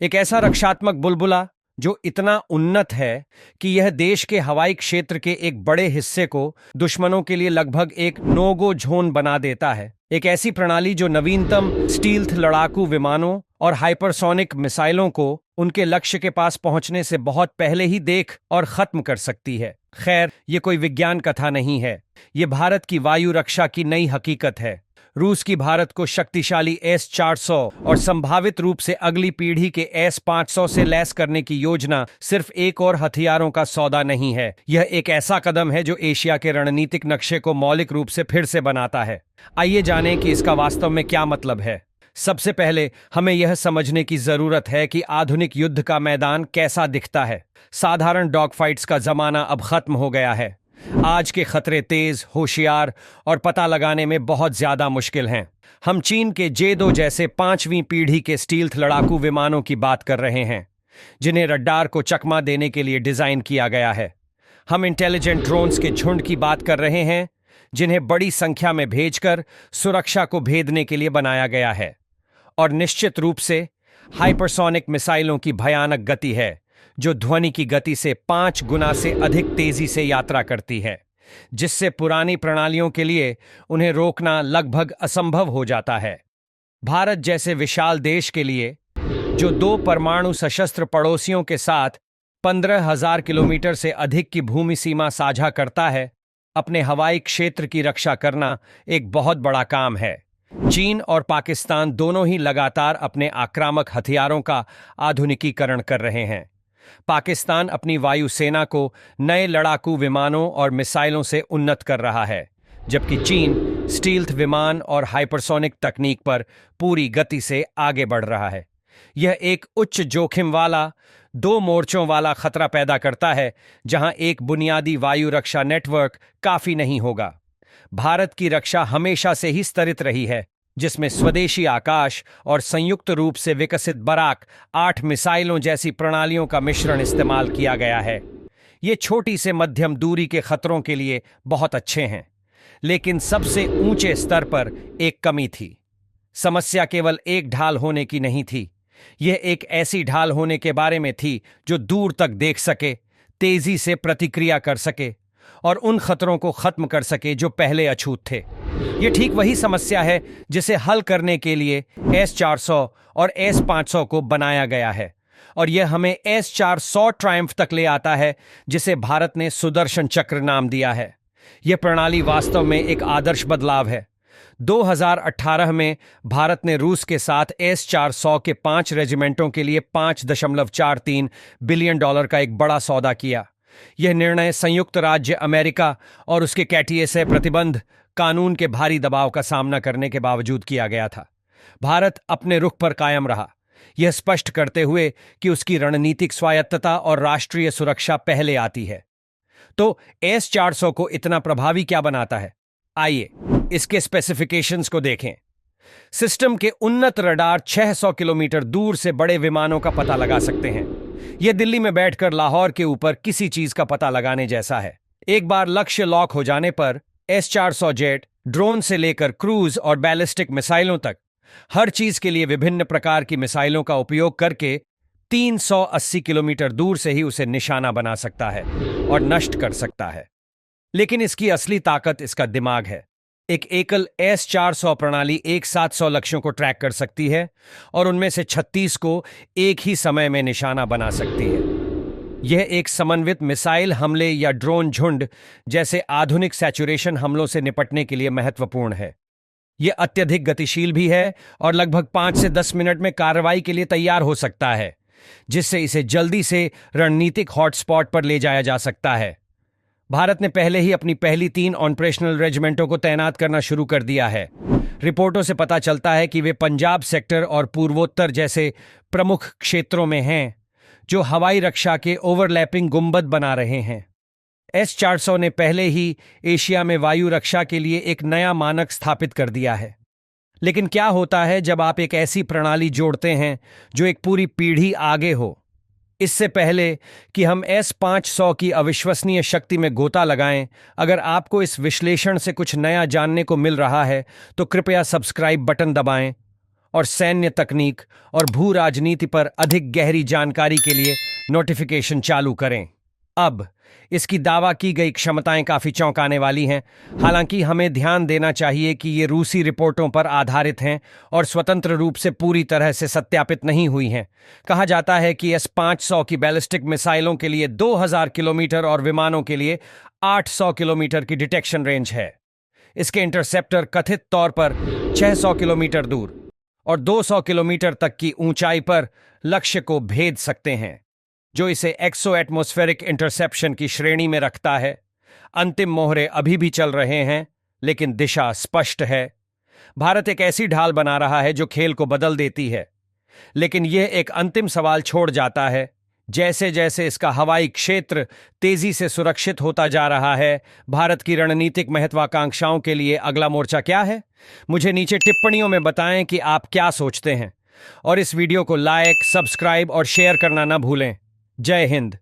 एक ऐसा रक्षात्मक बुलबुला जो इतना उन्नत है कि यह देश के हवाई क्षेत्र के एक बड़े हिस्से को दुश्मनों के लिए लगभग एक नो गो जोन बना देता है। एक ऐसी प्रणाली जो नवीनतम स्टील्थ लड़ाकू विमानों और हाइपरसोनिक मिसाइलों को उनके लक्ष्य के पास पहुंचने से बहुत पहले ही देख और खत्म कर सकती है। खैर, ये कोई विज्ञान कथा नहीं है, ये भारत की वायु रक्षा की नई हकीकत है। रूस की भारत को शक्तिशाली S-400 और संभावित रूप से अगली पीढ़ी के S-500 से लैस करने की योजना सिर्फ एक और हथियारों का सौदा नहीं है, यह एक ऐसा कदम है जो एशिया के रणनीतिक नक्शे को मौलिक रूप से फिर से बनाता है। आइए जानें कि इसका वास्तव में क्या मतलब है। सबसे पहले हमें यह समझने की जरूरत है कि आधुनिक युद्ध का मैदान कैसा दिखता है। साधारण डॉग फाइट्स का जमाना अब खत्म हो गया है। आज के खतरे तेज, होशियार और पता लगाने में बहुत ज्यादा मुश्किल हैं। हम चीन के J-2 जैसे 5वीं पीढ़ी के स्टील्थ लड़ाकू विमानों की बात कर रहे हैं, जिन्हें रडार को चकमा देने के लिए डिजाइन किया गया है। हम इंटेलिजेंट ड्रोन्स के झुंड की बात कर रहे हैं, जिन्हें बड़ी संख्या में भेजकर सुरक्षा को भेदने के लिए बनाया गया है। और निश्चित रूप से हाइपरसोनिक मिसाइलों की भयानक गति है, जो ध्वनि की गति से 5 गुना से अधिक तेजी से यात्रा करती है, जिससे पुरानी प्रणालियों के लिए उन्हें रोकना लगभग असंभव हो जाता है। भारत जैसे विशाल देश के लिए, जो 2 परमाणु सशस्त्र पड़ोसियों के साथ 15,000 किलोमीटर से अधिक की भूमि सीमा साझा करता है, अपने हवाई क्षेत्र की रक्षा करना एक बहुत बड़ा काम है। चीन और पाकिस्तान दोनों ही लगातार अपने आक्रामक हथियारों का आधुनिकीकरण कर रहे हैं। पाकिस्तान अपनी वायुसेना को नए लड़ाकू विमानों और मिसाइलों से उन्नत कर रहा है, जबकि चीन स्टील्थ विमान और हाइपरसोनिक तकनीक पर पूरी गति से आगे बढ़ रहा है। यह एक उच्च जोखिम वाला 2 मोर्चों वाला खतरा पैदा करता है, जहां एक बुनियादी वायु रक्षा नेटवर्क काफी नहीं होगा। भारत की रक्षा हमेशा से ही स्तरित रही है, जिसमें स्वदेशी आकाश और संयुक्त रूप से विकसित बराक 8 मिसाइलों जैसी प्रणालियों का मिश्रण इस्तेमाल किया गया है। ये छोटी से मध्यम दूरी के खतरों के लिए बहुत अच्छे हैं, लेकिन सबसे ऊंचे स्तर पर एक कमी थी। समस्या केवल एक ढाल होने की नहीं थी, यह एक ऐसी ढाल होने के बारे में थी जो दूर तक देख सके, तेजी से प्रतिक्रिया कर सके और उन खतरों को खत्म कर सके जो पहले अछूत थे। यह ठीक वही समस्या है जिसे हल करने के लिए S-400 और S-500 को बनाया गया है, और यह हमें S-400 ट्रायम्फ तक ले आता है, जिसे भारत ने सुदर्शन चक्र नाम दिया है। यह प्रणाली वास्तव में एक आदर्श बदलाव है। 2018 में भारत ने रूस के साथ S-400 के 5 रेजिमेंटों के लिए $5.43 बिलियन का एक बड़ा सौदा किया। यह निर्णय संयुक्त राज्य अमेरिका और उसके KTSA प्रतिबंध कानून के भारी दबाव का सामना करने के बावजूद किया गया था। भारत अपने रुख पर कायम रहा, यह स्पष्ट करते हुए कि उसकी रणनीतिक स्वायत्तता और राष्ट्रीय सुरक्षा पहले आती है। तो S-400 को इतना प्रभावी क्या बनाता है? आइए इसके स्पेसिफिकेशंस को देखें। सिस्टम के उन्नत रडार 600 किलोमीटर दूर से बड़े विमानों का पता लगा सकते हैं। यह दिल्ली में बैठकर लाहौर के ऊपर किसी चीज का पता लगाने जैसा है। एक बार लक्ष्य लॉक हो जाने पर S-400 जेट, ड्रोन से लेकर क्रूज और बैलिस्टिक मिसाइलों तक, हर चीज के लिए विभिन्न प्रकार की मिसाइलों का उपयोग करके 380 किलोमीटर दूर से ही उसे निशाना बना सकता है और नष्ट कर सकता है। लेकिन इसकी असली ताकत इसका दिमाग है। एक एकल S-400 प्रणाली एक साथ 100 लक्ष्यों को ट्रैक कर सकती है और उनमें से 36 को एक ही समय में निशाना बना सकती है। यह एक समन्वित मिसाइल हमले या ड्रोन झुंड जैसे आधुनिक सैचुरेशन हमलों से निपटने के लिए महत्वपूर्ण है। यह अत्यधिक गतिशील भी है और लगभग 5 से 10 मिनट में कार्रवाई के लिए तैयार हो सकता है, जिससे इसे जल्दी से रणनीतिक हॉटस्पॉट पर ले जाया जा सकता है। भारत ने पहले ही अपनी पहली 3 ऑपरेशनल रेजिमेंटों को तैनात करना शुरू कर दिया है। रिपोर्टों से पता चलता है कि वे पंजाब सेक्टर और पूर्वोत्तर जैसे प्रमुख क्षेत्रों में हैं, जो हवाई रक्षा के ओवरलैपिंग गुंबद बना रहे हैं। S-400 ने पहले ही एशिया में वायु रक्षा के लिए एक नया मानक स्थापित कर दिया है। लेकिन क्या होता है जब आप एक ऐसी प्रणाली जोड़ते हैं जो एक पूरी पीढ़ी आगे हो? इससे पहले कि हम S-500 की अविश्वसनीय शक्ति में गोता लगाएं, अगर आपको इस विश्लेषण से कुछ नया जानने को मिल रहा है तो कृपया सब्सक्राइब बटन दबाएं और सैन्य तकनीक और भू राजनीति पर अधिक गहरी जानकारी के लिए नोटिफिकेशन चालू करें। अब इसकी दावा की गई क्षमताएं काफी चौंकाने वाली हैं। हालांकि हमें ध्यान देना चाहिए कि ये रूसी रिपोर्टों पर आधारित हैं और स्वतंत्र रूप से पूरी तरह से सत्यापित नहीं हुई हैं। कहा जाता है कि S-500 की बैलिस्टिक मिसाइलों के लिए 2000 किलोमीटर और विमानों के लिए 800 किलोमीटर की डिटेक्शन रेंज है। इसके इंटरसेप्टर कथित तौर पर 600 किलोमीटर दूर और 200 किलोमीटर तक की ऊंचाई पर लक्ष्य को भेद सकते हैं, जो इसे एक्सो एटमॉस्फेरिक इंटरसेप्शन की श्रेणी में रखता है। अंतिम मोहरे अभी भी चल रहे हैं, लेकिन दिशा स्पष्ट है। भारत एक ऐसी ढाल बना रहा है जो खेल को बदल देती है, लेकिन यह एक अंतिम सवाल छोड़ जाता है। जैसे जैसे इसका हवाई क्षेत्र तेजी से सुरक्षित होता जा रहा है, भारत की रणनीतिक महत्वाकांक्षाओं के लिए अगला मोर्चा क्या है? मुझे नीचे टिप्पणियों में बताएं कि आप क्या सोचते हैं, और इस वीडियो को लाइक, सब्सक्राइब और शेयर करना ना भूलें। जय हिंद।